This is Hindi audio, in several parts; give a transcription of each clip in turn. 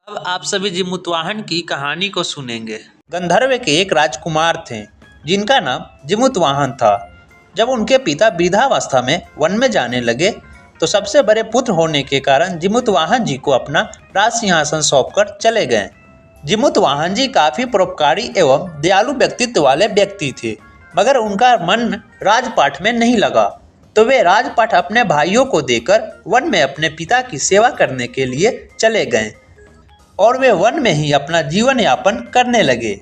अब आप सभी जिमुतवाहन की कहानी को सुनेंगे। गंधर्व के एक राजकुमार थे जिनका नाम जिमुतवाहन था। जब उनके पिता वृद्धावस्था में वन में जाने लगे तो सबसे बड़े पुत्र होने के कारण जिमुतवाहन जी को अपना राज सिंहासन सौंपकर चले गए। जिमुतवाहन जी काफी परोपकारी एवं दयालु व्यक्तित्व वाले व्यक्ति थे, मगर उनका मन राजपाट में नहीं लगा, तो वे राजपाट अपने भाइयों को देकर वन में अपने पिता की सेवा करने के लिए चले गए और वे वन में ही अपना जीवन यापन करने लगे।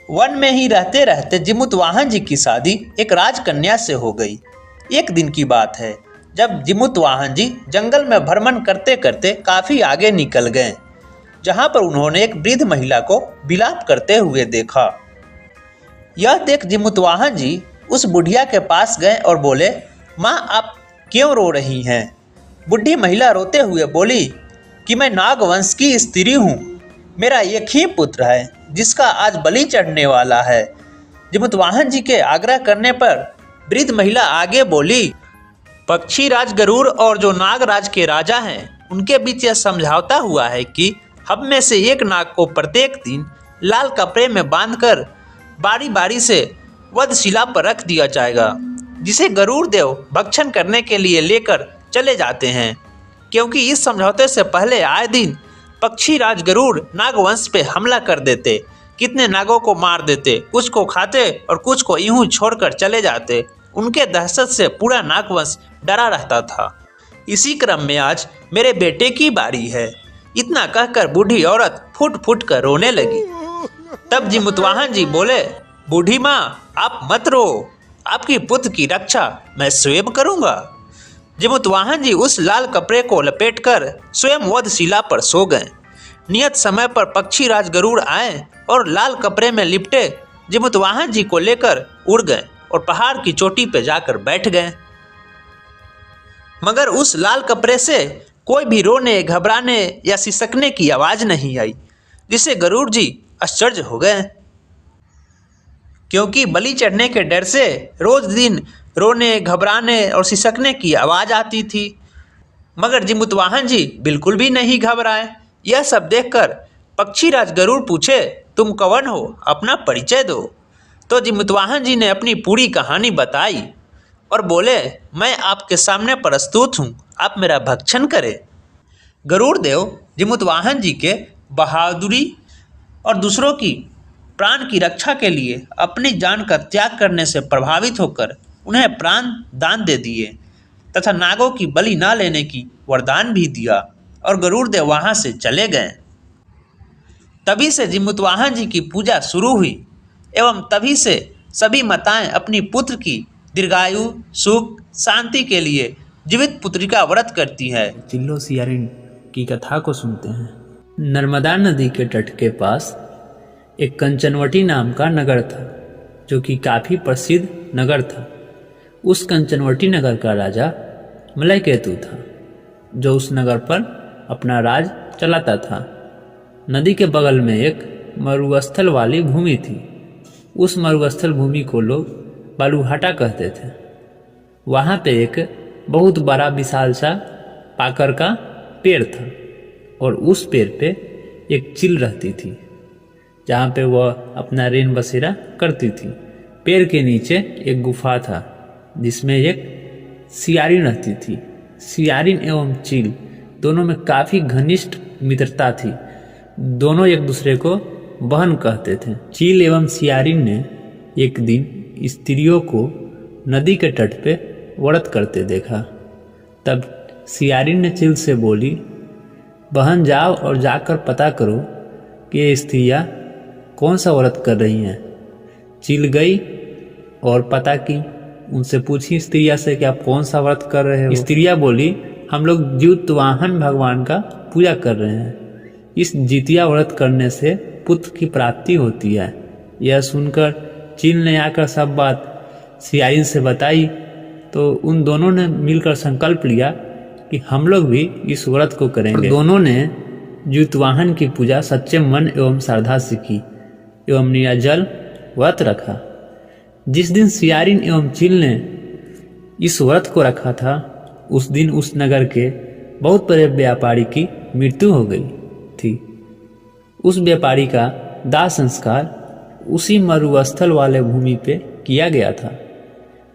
वन में ही रहते रहते जिमुतवाहन जी की शादी एक राजकन्या से हो गई। एक दिन की बात है जब जिमुतवाहन जी जंगल में भ्रमण करते करते काफी आगे निकल गए, जहां पर उन्होंने एक वृद्ध महिला को विलाप करते हुए देखा। यह देख जिमुतवाहन जी उस बुढ़िया के पास गए और बोले, माँ आप क्यों रो रही हैं? बुढ़ी महिला रोते हुए बोली कि मैं नागवंश की स्त्री हूँ, मेरा एक ही पुत्र है जिसका आज बलि चढ़ने वाला है। जिमुतवाहन जी के आग्रह करने पर वृद्ध महिला आगे बोली, पक्षी राज गरुड़ और जो नागराज के राजा हैं उनके बीच यह समझौता हुआ है कि हम में से एक नाग को प्रत्येक दिन लाल कपड़े में बांधकर बारी बारी से वधशिला पर रख दिया जाएगा, जिसे गरुड़ देव भक्षण करने के लिए लेकर चले जाते हैं, क्योंकि इस समझौते से पहले आए दिन पक्षी राज गरुड़ नागवंश पे हमला कर देते, कितने नागों को मार देते, कुछ को खाते और कुछ को यूं छोड़कर चले जाते। उनके दहशत से पूरा नागवंश डरा रहता था। इसी क्रम में आज मेरे बेटे की बारी है। इतना कहकर बूढ़ी औरत फुट फुट कर रोने लगी। तब जिमुतवाहन जी बोले, बूढ़ी माँ आप मत रो, आपकी पुत्र की रक्षा मैं स्वयं करूँगा। जिमुतवाहन जी उस लाल कपड़े को लपेटकर स्वयं वधशिला पर सो गए। नियत समय पर पक्षी राज गरुड़ आए और लाल कपड़े में लिपटे जिमुतवाहन जी को लेकर उड़ गए और पहाड़ की चोटी पर जाकर बैठ गए। मगर उस लाल कपड़े से कोई भी रोने, घबराने या सिसकने की आवाज नहीं आई, जिससे गरुड़ जी आश्चर्य हो गए, क्योंकि बलि चढ़ने के डर से रोज दिन रोने, घबराने और सिसकने की आवाज आती थी। मगर जिमुतवाहन जी बिल्कुल भी नहीं घबराए। यह सब देखकर पक्षीराज गरुड़ पूछे, तुम कौन हो, अपना परिचय दो। तो जिमुतवाहन जी ने अपनी पूरी कहानी बताई और बोले, मैं आपके सामने प्रस्तुत हूँ, आप मेरा भक्षण करें। गरुड़ देव जिमुतवाहन जी के बहादुरी और दूसरों की प्राण की रक्षा के लिए अपनी जान का त्याग करने से प्रभावित होकर उन्हें प्राण दान दे दिए तथा नागों की बलि ना लेने की वरदान भी दिया और गरुड़ देव वहाँ से चले गए। तभी से जिमुतवाहन जी की पूजा शुरू हुई एवं तभी से सभी माताएं अपनी पुत्र की दीर्घायु, सुख, शांति के लिए जीवित पुत्री का व्रत करती है। चिल्लो सियारिन की कथा को सुनते हैं। नर्मदा नदी के तट के पास एक कंचनवटी नाम का नगर था, जो कि काफी प्रसिद्ध नगर था। उस कंचनवटी नगर का राजा मलयकेतु था, जो उस नगर पर अपना राज चलाता था। नदी के बगल में एक मरुस्थल वाली भूमि थी। उस मरुस्थल भूमि को लोग बालूहाटा कहते थे। वहाँ पे एक बहुत बड़ा विशाल सा पाकर का पेड़ था और उस पेड़ पे एक चील रहती थी, जहाँ पे वह अपना रैन बसेरा करती थी। पेड़ के नीचे एक गुफा था जिसमें एक सियारिन रहती थी। सियारिन एवं चील दोनों में काफ़ी घनिष्ठ मित्रता थी। दोनों एक दूसरे को बहन कहते थे। चील एवं सियारिन ने एक दिन स्त्रियों को नदी के तट पे व्रत करते देखा। तब सियारिन ने चील से बोली, बहन जाओ और जाकर पता करो कि ये स्त्रियाँ कौन सा व्रत कर रही हैं। चील गई और पता की, उनसे पूछी स्त्रिया से कि आप कौन सा व्रत कर रहे हो। स्त्रिया बोली, हम लोग जिमुतवाहन भगवान का पूजा कर रहे हैं। इस जितिया व्रत करने से पुत्र की प्राप्ति होती है। यह सुनकर चील ने आकर सब बात सियारिन से बताई, तो उन दोनों ने मिलकर संकल्प लिया कि हम लोग भी इस व्रत को करेंगे। दोनों ने जिमुतवाहन की पूजा सच्चे मन एवं श्रद्धा से की एवं निर्जल व्रत रखा। जिस दिन सियारिन एवं चील ने इस व्रत को रखा था, उस दिन उस नगर के बहुत बड़े व्यापारी की मृत्यु हो गई। थी। उस व्यापारी का दाह संस्कार उसी मरुस्थल वाले भूमि पे किया गया था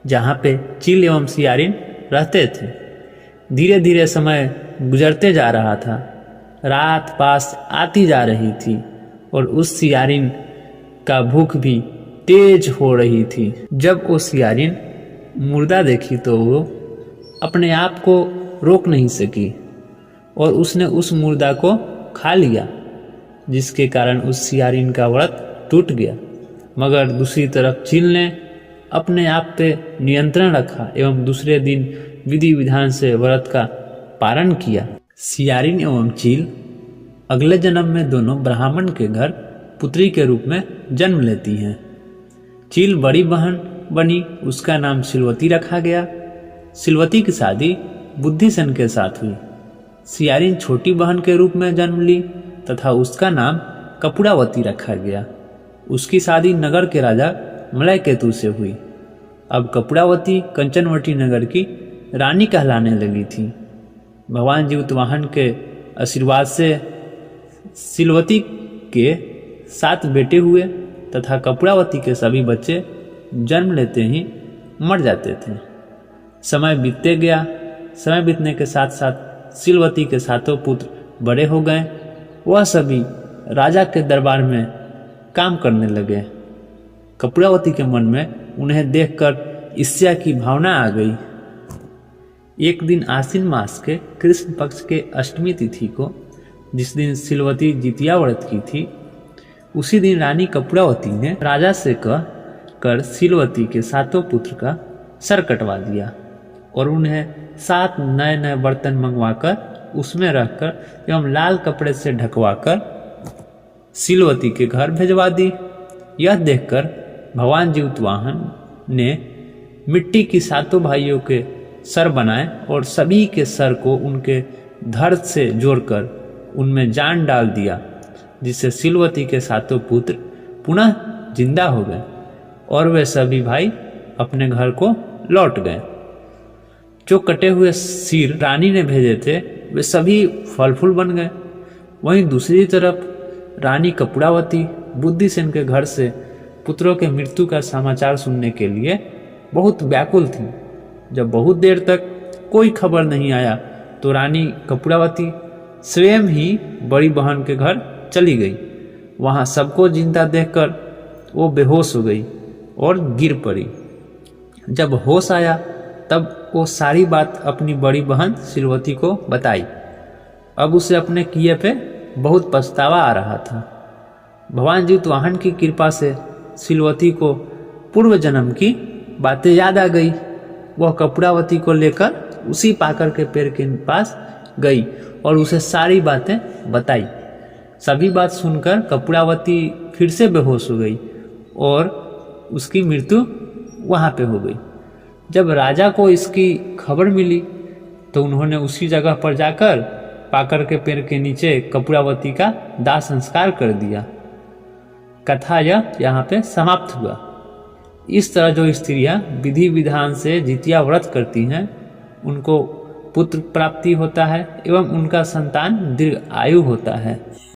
जहाँ पे चील एवं सियारिन रहते थे। धीरे धीरे समय गुजरते जा रहा था, रात पास आती जा रही थी और उस सियारिन का भूख भी तेज हो रही थी। जब वो सियारिन मुर्दा देखी तो वो अपने आप को रोक नहीं सकी और उसने उस मुर्दा को खा लिया, जिसके कारण उस सियारिन का व्रत टूट गया। मगर दूसरी तरफ चील ने अपने आप पे नियंत्रण रखा एवं दूसरे दिन विधि विधान से व्रत का पारण किया। सियारिन एवं चील अगले जन्म में दोनों ब्राह्मण के घर पुत्री के रूप में जन्म लेती हैं। चील बड़ी बहन बनी, उसका नाम सिलवती रखा गया। सिलवती की शादी बुद्धिसेन के साथ हुई। सियारिन छोटी बहन के रूप में जन्म ली तथा उसका नाम कपूरावती रखा गया। उसकी शादी नगर के राजा मलयकेतु से हुई। अब कपूरावती कंचनवटी नगर की रानी कहलाने लगी थी। भगवान जीवतवाहन के आशीर्वाद से सिलवती के 7 बेटे हुए तथा कपूरावती के सभी बच्चे जन्म लेते ही मर जाते थे। समय बीतते गया। समय बीतने के साथ साथ सिलवती के 7 पुत्र बड़े हो गए। वह सभी राजा के दरबार में काम करने लगे। कपूरावती के मन में उन्हें देखकर ईर्ष्या की भावना आ गई। एक दिन आश्विन मास के कृष्ण पक्ष के अष्टमी तिथि को, जिस दिन सिलवती जितिया व्रत की थी, उसी दिन रानी कपूरावती ने राजा से कह कर सिलवती के 7 पुत्र का सर कटवा दिया और उन्हें 7 नए नए बर्तन मंगवाकर उसमें रखकर एवं लाल कपड़े से ढकवाकर सिलवती के घर भेजवा दी। यह देखकर भगवान जीवतवाहन ने मिट्टी की 7 भाइयों के सर बनाए और सभी के सर को उनके धड़ से जोड़कर उनमें जान डाल दिया, जिससे सिलवती के 7 पुत्र पुनः जिंदा हो गए और वे सभी भाई अपने घर को लौट गए। जो कटे हुए सिर रानी ने भेजे थे वे सभी फल फूल बन गए। वहीं दूसरी तरफ रानी कपूरावती बुद्धिसेन के घर से पुत्रों के मृत्यु का समाचार सुनने के लिए बहुत व्याकुल थी। जब बहुत देर तक कोई खबर नहीं आया तो रानी कपूरावती स्वयं ही बड़ी बहन के घर चली गई। वहां सबको जिंदा देखकर वो बेहोश हो गई और गिर पड़ी। जब होश आया तब वो सारी बात अपनी बड़ी बहन सिलवती को बताई। अब उसे अपने किए पे बहुत पछतावा आ रहा था। भगवान जीवतवाहन की कृपा से सिलवती को पूर्व जन्म की बातें याद आ गई। वह कपूरावती को लेकर उसी पाकर के पेड़ के पास गई और उसे सारी बातें बताई। सभी बात सुनकर कपूरावती फिर से बेहोश हो गई और उसकी मृत्यु वहाँ पे हो गई। जब राजा को इसकी खबर मिली तो उन्होंने उसी जगह पर जाकर पाकर के पेड़ के नीचे कपूरावती का दाह संस्कार कर दिया। कथा यह यहाँ पे समाप्त हुआ। इस तरह जो स्त्रियां विधि विधान से जितिया व्रत करती हैं उनको पुत्र प्राप्ति होता है एवं उनका संतान दीर्घ आयु होता है।